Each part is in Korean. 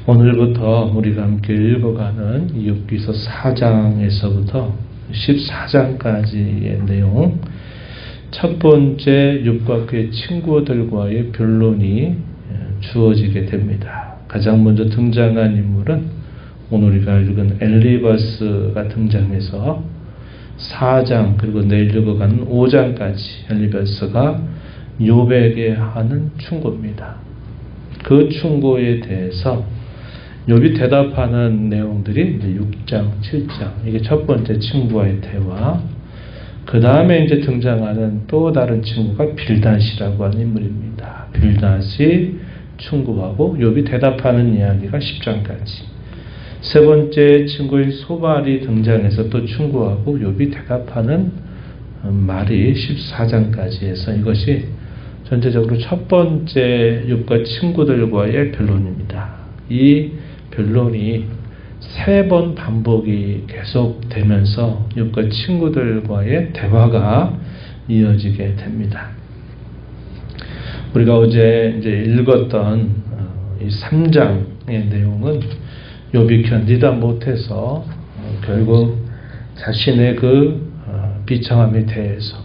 오늘부터 우리가 함께 읽어가는 욥기서 4장에서부터 14장까지의 내용, 첫 번째 욥과 그의 친구들과의 변론이 주어지게 됩니다. 가장 먼저 등장한 인물은 오늘 우리가 읽은 엘리바스가 등장해서 4장 그리고 내일 읽어가는 5장까지 엘리바스가 욥에게 하는 충고입니다. 그 충고에 대해서 욥이 대답하는 내용들이 이제 6장, 7장, 이게 첫 번째 친구와의 대화. 그 다음에 이제 등장하는 또 다른 친구가 빌닷이라고 하는 인물입니다. 빌닷이 충고하고 욥이 대답하는 이야기가 10장까지. 세 번째 친구인 소발이 등장해서 또 충고하고 욥이 대답하는 말이 14장까지 해서 이것이 전체적으로 첫 번째 욥과 친구들과의 변론입니다. 이 변론이 3번 반복이 계속되면서 욥과 친구들과의 대화가 이어지게 됩니다. 우리가 어제 이제 읽었던 이 3장의 내용은 욥이 견디다 못해서 결국 자신의 그 비참함에 대해서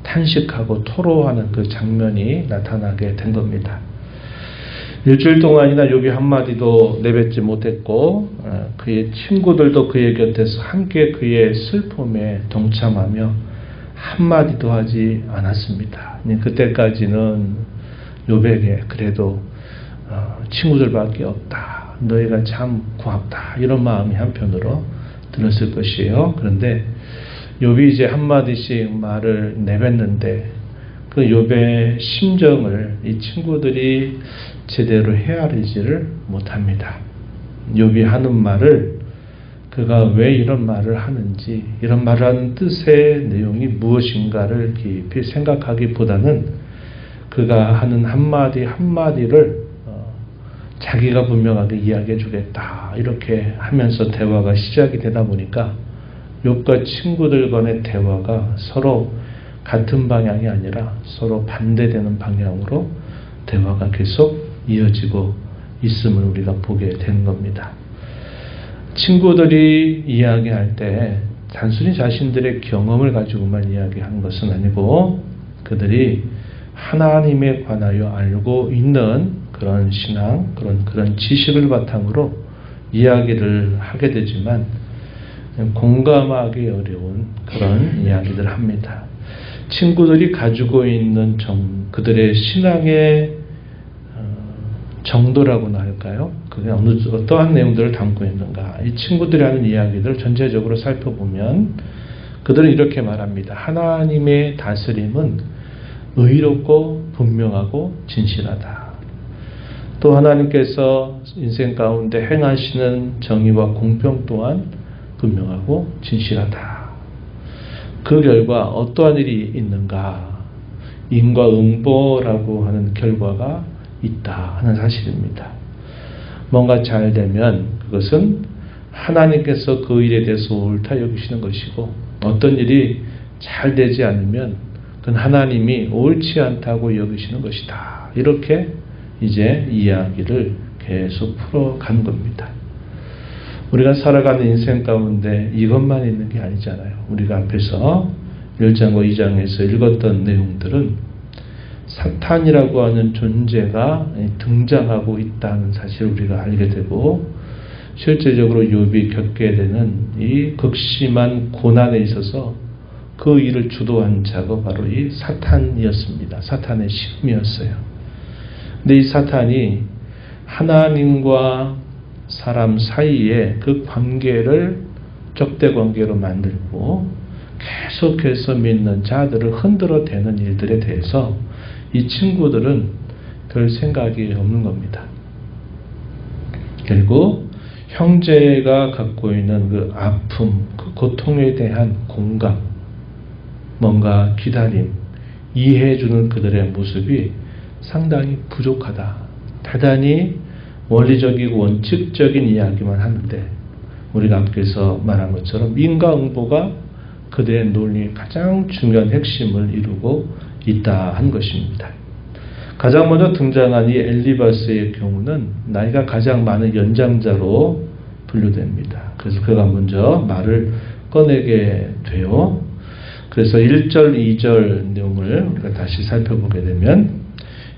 탄식하고 토로하는 그 장면이 나타나게 된 겁니다. 일주일 동안이나 욥이 한마디도 내뱉지 못했고 그의 친구들도 그의 곁에서 함께 그의 슬픔에 동참하며 한마디도 하지 않았습니다. 그때까지는 욥에게 그래도 친구들밖에 없다. 너희가 참 고맙다. 이런 마음이 한편으로 들었을 것이에요. 그런데 욥이 이제 한마디씩 말을 내뱉는데 그 욥의 심정을 이 친구들이 제대로 헤아리지를 못합니다. 욥이 하는 말을 그가 왜 이런 말을 하는지, 이런 말을 하는 뜻의 내용이 무엇인가를 깊이 생각하기보다는 그가 하는 한마디 한마디를 자기가 분명하게 이야기해 주겠다 이렇게 하면서 대화가 시작이 되다 보니까 욥과 친구들 간의 대화가 서로 같은 방향이 아니라 서로 반대되는 방향으로 대화가 계속 이어지고 있음을 우리가 보게 되는 겁니다. 친구들이 이야기할 때 단순히 자신들의 경험을 가지고만 이야기하는 것은 아니고 그들이 하나님에 관하여 알고 있는 그런 신앙, 그런 지식을 바탕으로 이야기를 하게 되지만 공감하기 어려운 그런 이야기들을 합니다. 친구들이 가지고 있는 그들의 신앙의 정도라고나 할까요? 그게 어떠한 내용들을 담고 있는가? 이 친구들이 하는 이야기들을 전체적으로 살펴보면 그들은 이렇게 말합니다. 하나님의 다스림은 의롭고 분명하고 진실하다. 또 하나님께서 인생 가운데 행하시는 정의와 공평 또한 분명하고 진실하다. 그 결과 어떠한 일이 있는가? 인과응보라고 하는 결과가 있다 하는 사실입니다. 뭔가 잘 되면 그것은 하나님께서 그 일에 대해서 옳다 여기시는 것이고 어떤 일이 잘 되지 않으면 그건 하나님이 옳지 않다고 여기시는 것이다. 이렇게 이제 이야기를 계속 풀어가는 겁니다. 우리가 살아가는 인생 가운데 이것만 있는 게 아니잖아요. 우리가 앞에서 1장과 2장에서 읽었던 내용들은 사탄이라고 하는 존재가 등장하고 있다는 사실을 우리가 알게 되고 실제적으로 욥이 겪게 되는 이 극심한 고난에 있어서 그 일을 주도한 자가 바로 이 사탄이었습니다. 사탄의 시험이었어요. 근데 이 사탄이 하나님과 사람 사이에 그 관계를 적대 관계로 만들고 계속해서 믿는 자들을 흔들어 대는 일들에 대해서 이 친구들은 별 생각이 없는 겁니다. 결국 형제가 갖고 있는 그 아픔, 그 고통에 대한 공감, 뭔가 기다림, 이해해주는 그들의 모습이 상당히 부족하다. 대단히 원리적이고 원칙적인 이야기만 하는데 우리가 앞에서 말한 것처럼 인과응보가 그들의 논리의 가장 중요한 핵심을 이루고 있다 한 것입니다. 가장 먼저 등장한 이 엘리바스의 경우는 나이가 가장 많은 연장자로 분류됩니다. 그래서 그가 먼저 말을 꺼내게 돼요. 그래서 1절, 2절 내용을 우리가 다시 살펴보게 되면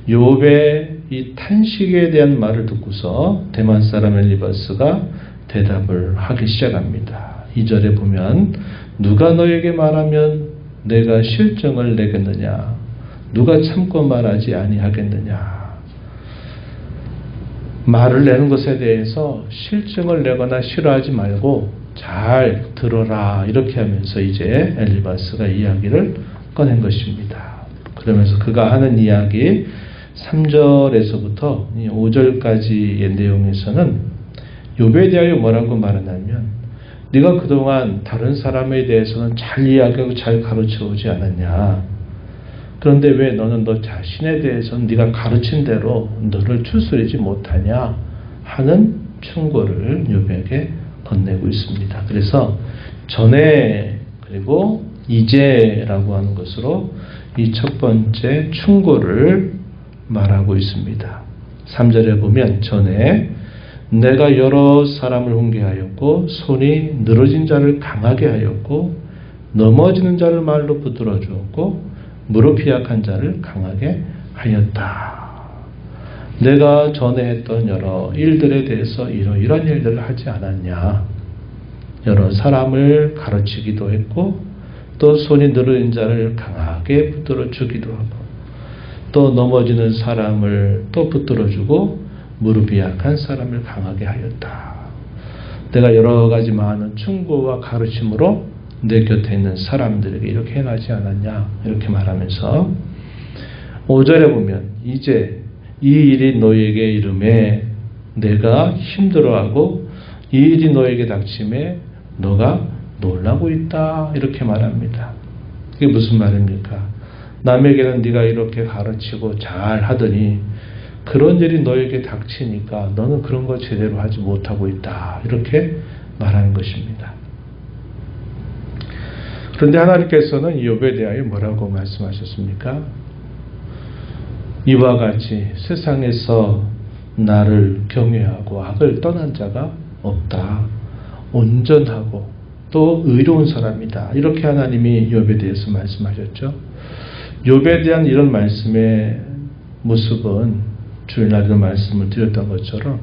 욥의 이 탄식에 대한 말을 듣고서 대만 사람 엘리바스가 대답을 하기 시작합니다. 2절에 보면 누가 너에게 말하면 내가 실증을 내겠느냐? 누가 참고 말하지 아니하겠느냐? 말을 내는 것에 대해서 실증을 내거나 싫어하지 말고 잘 들어라 이렇게 하면서 이제 엘리바스가 이야기를 꺼낸 것입니다. 그러면서 그가 하는 이야기 3절에서부터 5절까지의 내용에서는 욥에 대하여 뭐라고 말하냐면 네가 그동안 다른 사람에 대해서는 잘 이야기하고 잘 가르쳐오지 않았냐. 그런데 왜 너는 너 자신에 대해서는 네가 가르친 대로 너를 추스리지 못하냐 하는 충고를 욥에게 건네고 있습니다. 그래서 전에 그리고 이제라고 하는 것으로 이 첫 번째 충고를 말하고 있습니다. 3절에 보면 전에 내가 여러 사람을 훈계하였고 손이 늘어진 자를 강하게 하였고 넘어지는 자를 말로 붙들어 주었고 무릎이 약한 자를 강하게 하였다. 내가 전에 했던 여러 일들에 대해서 이러이러한 일들을 하지 않았냐. 여러 사람을 가르치기도 했고 또 손이 늘어진 자를 강하게 붙들어 주기도 하고 또 넘어지는 사람을 또 붙들어 주고 무릎이 약한 사람을 강하게 하였다. 내가 여러 가지 많은 충고와 가르침으로 내 곁에 있는 사람들에게 이렇게 행하지 않았냐 이렇게 말하면서 5절에 보면 이제 이 일이 너에게 이름에 내가 힘들어하고 이 일이 너에게 닥침에 너가 놀라고 있다 이렇게 말합니다. 이게 무슨 말입니까? 남에게는 네가 이렇게 가르치고 잘 하더니 그런 일이 너에게 닥치니까 너는 그런 거 제대로 하지 못하고 있다 이렇게 말하는 것입니다. 그런데 하나님께서는 욥에 대하여 뭐라고 말씀하셨습니까? 이와 같이 세상에서 나를 경외하고 악을 떠난 자가 없다. 온전하고 또 의로운 사람이다. 이렇게 하나님이 욥에 대해서 말씀하셨죠. 욥에 대한 이런 말씀의 모습은 주일날에도 말씀을 드렸던 것처럼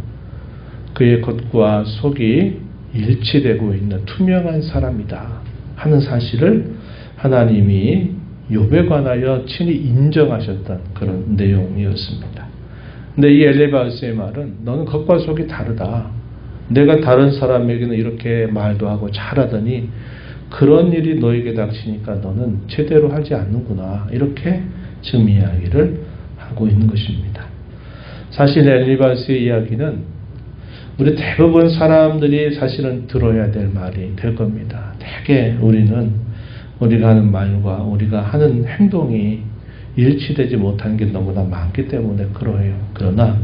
그의 겉과 속이 일치되고 있는 투명한 사람이다 하는 사실을 하나님이 욥에 관하여 친히 인정하셨던 그런 내용이었습니다. 근데 이 엘리바스의 말은 너는 겉과 속이 다르다. 내가 다른 사람에게는 이렇게 말도 하고 잘하더니 그런 일이 너에게 닥치니까 너는 제대로 하지 않는구나. 이렇게 지금 이야기를 하고 있는 것입니다. 사실 엘리바스의 이야기는 우리 대부분 사람들이 사실은 들어야 될 말이 될 겁니다. 대개 우리는 우리가 하는 말과 우리가 하는 행동이 일치되지 못하는 게 너무나 많기 때문에 그러해요. 그러나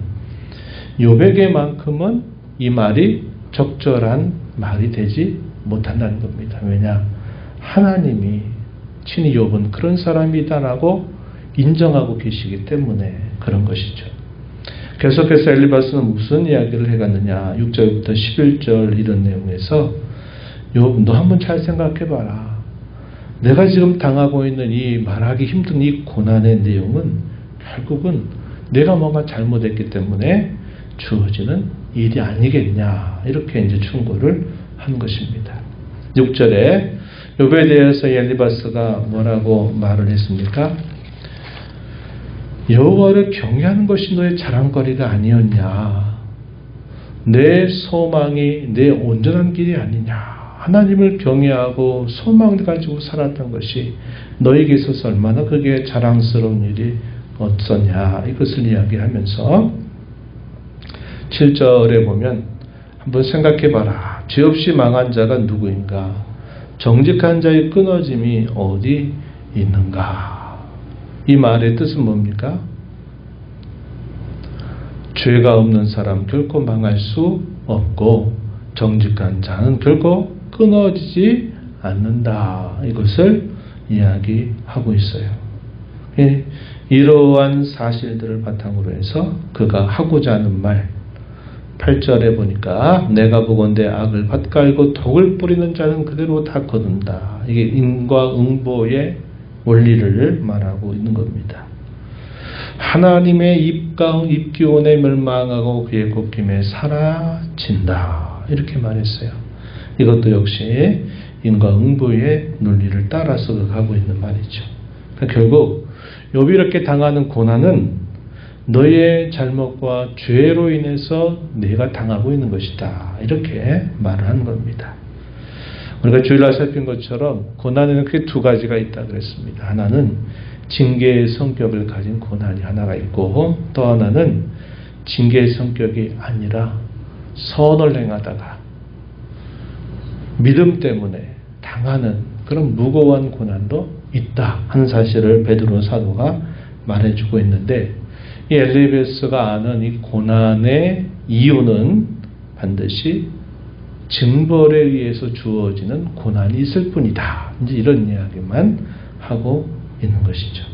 욥에게만큼은 이 말이 적절한 말이 되지 못한다는 겁니다. 왜냐? 하나님이 친히 욥은 그런 사람이다라고 인정하고 계시기 때문에 그런 것이죠. 계속해서 엘리바스는 무슨 이야기를 해갔느냐. 6절부터 11절 이런 내용에서 욥 너 한번 잘 생각해봐라. 내가 지금 당하고 있는 이 말하기 힘든 이 고난의 내용은 결국은 내가 뭔가 잘못했기 때문에 주어지는 일이 아니겠냐. 이렇게 이제 충고를 한 것입니다. 6절에 욥에 대해서 엘리바스가 뭐라고 말을 했습니까? 여호와를 경외하는 것이 너의 자랑거리가 아니었냐. 내 소망이 내 온전한 길이 아니냐. 하나님을 경외하고 소망을 가지고 살았던 것이 너에게 있어서 얼마나 그게 자랑스러운 일이 없었냐. 이것을 이야기하면서 7절에 보면 한번 생각해봐라. 죄 없이 망한 자가 누구인가? 정직한 자의 끊어짐이 어디 있는가? 이 말의 뜻은 뭡니까? 죄가 없는 사람 결코 망할 수 없고 정직한 자는 결코 끊어지지 않는다. 이것을 이야기하고 있어요. 이러한 사실들을 바탕으로 해서 그가 하고자 하는 말 8절에 보니까 내가 보건대 악을 밭갈고 독을 뿌리는 자는 그대로 다 거둔다. 이게 인과응보의 원리를 말하고 있는 겁니다. 하나님의 입기운에 멸망하고 그의 꺾임에 사라진다. 이렇게 말했어요. 이것도 역시 인과응보의 논리를 따라서 가고 있는 말이죠. 그러니까 결국 욥이 이렇게 당하는 고난은 너의 잘못과 죄로 인해서 내가 당하고 있는 것이다. 이렇게 말을 하는 겁니다. 우리가 주일날 살핀 것처럼 고난에는 크게 두 가지가 있다 그랬습니다. 하나는 징계의 성격을 가진 고난이 하나가 있고 또 하나는 징계의 성격이 아니라 선을 행하다가 믿음 때문에 당하는 그런 무거운 고난도 있다 하는 사실을 베드로 사도가 말해주고 있는데 이 엘리베스가 아는 이 고난의 이유는 반드시 징벌에 의해서 주어지는 고난이 있을 뿐이다. 이제 이런 이야기만 하고 있는 것이죠.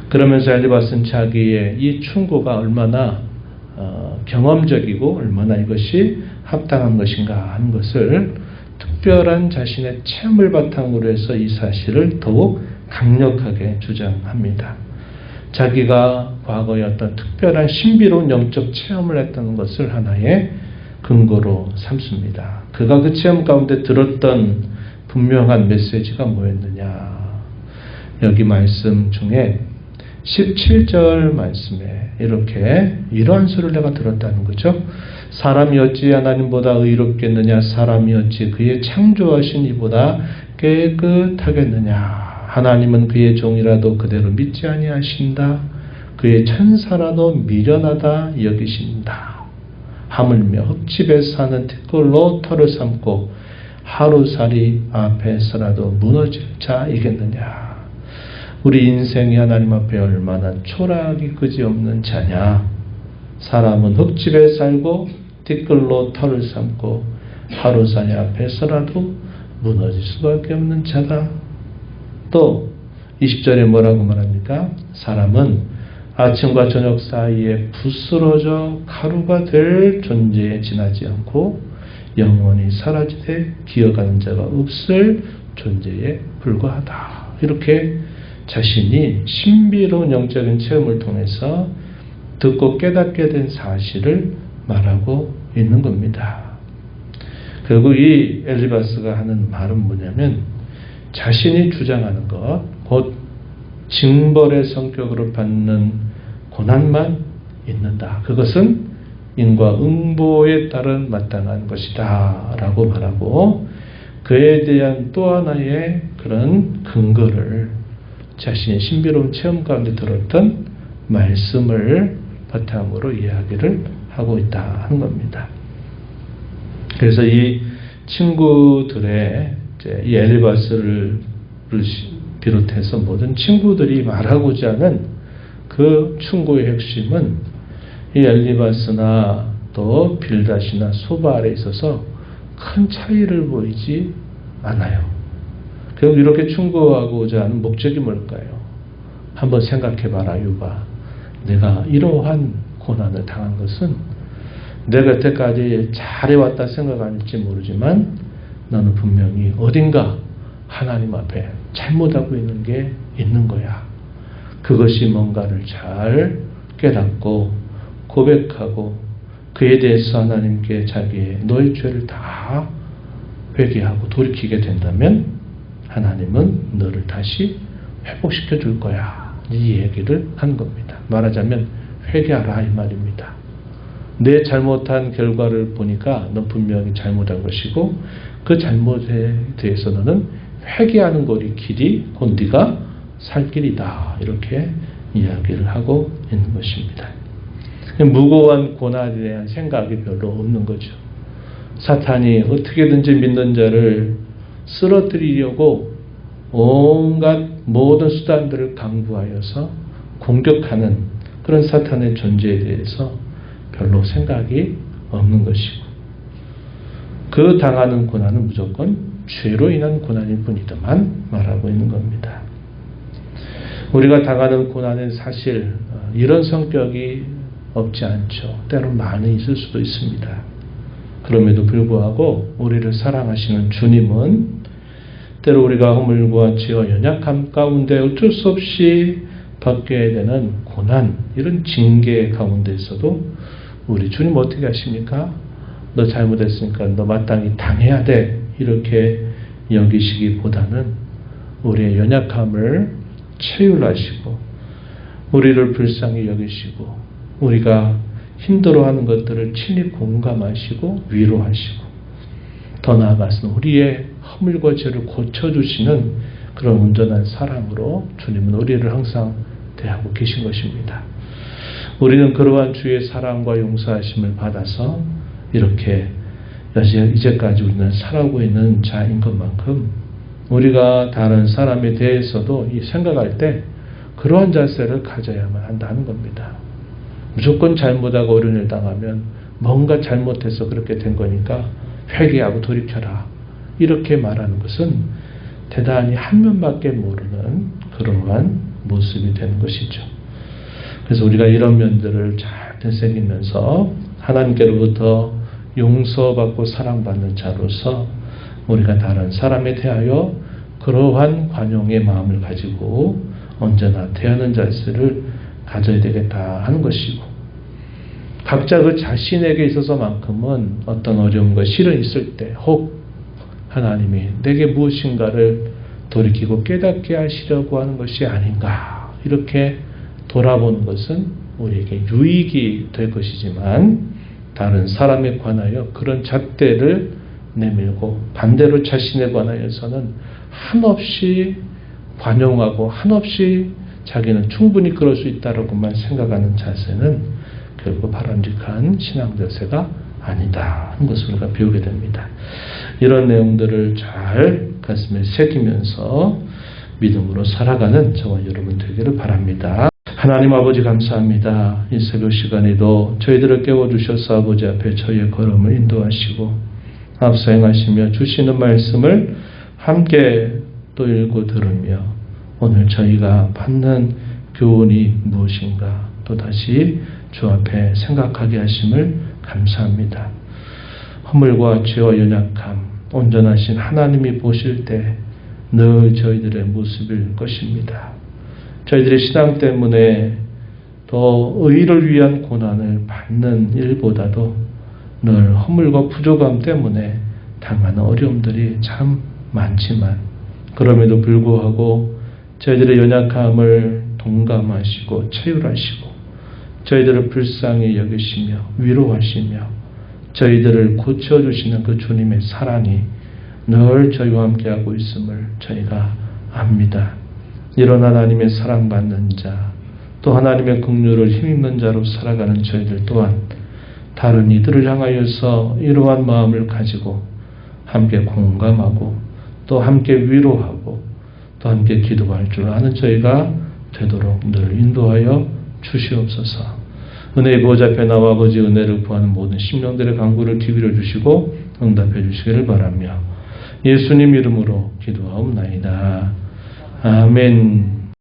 그러면서 엘리바스는 자기의 이 충고가 얼마나 경험적이고 얼마나 이것이 합당한 것인가 하는 것을 특별한 자신의 체험을 바탕으로 해서 이 사실을 더욱 강력하게 주장합니다. 자기가 과거에 어떤 특별한 신비로운 영적 체험을 했다는 것을 하나의 근거로 삼습니다. 그가 그 체험 가운데 들었던 분명한 메시지가 뭐였느냐. 여기 말씀 중에 17절 말씀에 이렇게 이러한 소리를 내가 들었다는 거죠. 사람이 어찌 하나님보다 의롭겠느냐. 사람이 어찌 그의 창조하신 이보다 깨끗하겠느냐. 하나님은 그의 종이라도 그대로 믿지 아니하신다. 그의 천사라도 미련하다 여기신다. 하물며 흙집에 사는 티끌로 털을 삼고 하루살이 앞에서라도 무너질 자이겠느냐. 우리 인생이 하나님 앞에 얼마나 초라하기 그지없는 자냐. 사람은 흙집에 살고 티끌로 털을 삼고 하루살이 앞에서라도 무너질 수밖에 없는 자다. 또 20절에 뭐라고 말합니까? 사람은 아침과 저녁 사이에 부스러져 가루가 될 존재에 지나지 않고 영원히 사라지되 기어가는 자가 없을 존재에 불과하다. 이렇게 자신이 신비로운 영적인 체험을 통해서 듣고 깨닫게 된 사실을 말하고 있는 겁니다. 결국 이 엘리바스가 하는 말은 뭐냐면 자신이 주장하는 것, 곧 징벌의 성격으로 받는 고난만 있는다. 그것은 인과응보에 따른 마땅한 것이다 라고 말하고 그에 대한 또 하나의 그런 근거를 자신의 신비로운 체험 가운데 들었던 말씀을 바탕으로 이야기를 하고 있다 하는 겁니다. 그래서 이 친구들의 이 엘리바스를 비롯해서 모든 친구들이 말하고자 하는 그 충고의 핵심은 이 엘리바스나 또 빌닷이나 소발에 있어서 큰 차이를 보이지 않아요. 결국 이렇게 충고하고자 하는 목적이 뭘까요? 한번 생각해봐라, 유바. 내가 이러한 고난을 당한 것은 내가 여태까지 잘해왔다 생각 아닐지 모르지만 너는 분명히 어딘가 하나님 앞에 잘못하고 있는 게 있는 거야. 그것이 뭔가를 잘 깨닫고 고백하고 그에 대해서 하나님께 자기의 너의 죄를 다 회개하고 돌이키게 된다면 하나님은 너를 다시 회복시켜 줄 거야. 이 얘기를 한 겁니다. 말하자면 회개하라 이 말입니다. 내 잘못한 결과를 보니까 너 분명히 잘못한 것이고 그 잘못에 대해서 너는 회개하는 것이 길이 곧 네가 살 길이다. 이렇게 이야기를 하고 있는 것입니다. 무고한 고난에 대한 생각이 별로 없는 거죠. 사탄이 어떻게든지 믿는 자를 쓰러뜨리려고 온갖 모든 수단들을 강구하여서 공격하는 그런 사탄의 존재에 대해서 별로 생각이 없는 것이고 그 당하는 고난은 무조건 죄로 인한 고난일 뿐이다만 말하고 있는 겁니다. 우리가 당하는 고난은 사실 이런 성격이 없지 않죠. 때론 많이 있을 수도 있습니다. 그럼에도 불구하고 우리를 사랑하시는 주님은 때로 우리가 허물과 죄와 연약함 가운데 어쩔 수 없이 겪게 되는 고난, 이런 징계 가운데서도 우리 주님 어떻게 하십니까? 너 잘못했으니까 너 마땅히 당해야 돼. 이렇게 여기시기보다는 우리의 연약함을 체휼하시고 우리를 불쌍히 여기시고 우리가 힘들어하는 것들을 친히 공감하시고 위로하시고 더 나아가서는 우리의 허물과 죄를 고쳐주시는 그런 온전한 사랑으로 주님은 우리를 항상 대하고 계신 것입니다. 우리는 그러한 주의 사랑과 용서하심을 받아서 이렇게 이제까지 우리는 살아오고 있는 자인 것만큼 우리가 다른 사람에 대해서도 생각할 때 그러한 자세를 가져야만 한다는 겁니다. 무조건 잘못하고 어려운 일 당하면 뭔가 잘못해서 그렇게 된 거니까 회개하고 돌이켜라. 이렇게 말하는 것은 대단히 한 면밖에 모르는 그러한 모습이 되는 것이죠. 그래서 우리가 이런 면들을 잘 되새기면서 하나님께로부터 용서받고 사랑받는 자로서 우리가 다른 사람에 대하여 그러한 관용의 마음을 가지고 언제나 대하는 자세를 가져야 되겠다 하는 것이고, 각자 그 자신에게 있어서만큼은 어떤 어려움과 시련이 있을 때 혹 하나님이 내게 무엇인가를 돌이키고 깨닫게 하시려고 하는 것이 아닌가 이렇게 돌아보는 것은 우리에게 유익이 될 것이지만, 다른 사람에 관하여 그런 잣대를 내밀고 반대로 자신에 관하여서는 한없이 관용하고 한없이 자기는 충분히 그럴 수 있다라고만 생각하는 자세는 결국 바람직한 신앙 자세가 아니다 하는 것을 우리가 배우게 됩니다. 이런 내용들을 잘 가슴에 새기면서 믿음으로 살아가는 저와 여러분 되기를 바랍니다. 하나님 아버지 감사합니다. 이 새벽 시간에도 저희들을 깨워주셔서 아버지 앞에 저희의 걸음을 인도하시고 앞서 행하시며 주시는 말씀을 함께 또 읽고 들으며 오늘 저희가 받는 교훈이 무엇인가 또 다시 주 앞에 생각하게 하심을 감사합니다. 허물과 죄와 연약함 온전하신 하나님이 보실 때 늘 저희들의 모습일 것입니다. 저희들의 신앙 때문에 더 의를 위한 고난을 받는 일보다도 늘 허물과 부족함 때문에 당하는 어려움들이 참 많지만, 그럼에도 불구하고 저희들의 연약함을 동감하시고 체휼하시고 저희들을 불쌍히 여기시며 위로하시며 저희들을 고쳐주시는 그 주님의 사랑이 늘 저희와 함께하고 있음을 저희가 압니다. 이런 하나님의 사랑받는 자, 또 하나님의 긍휼을 힘입는 자로 살아가는 저희들 또한 다른 이들을 향하여서 이러한 마음을 가지고 함께 공감하고 또 함께 위로하고 또 함께 기도할 줄 아는 저희가 되도록 늘 인도하여 주시옵소서. 은혜의 보좌 앞에 나와 아버지 은혜를 구하는 모든 심령들의 간구를 기울여 주시고 응답해 주시기를 바라며 예수님 이름으로 기도하옵나이다. 아멘.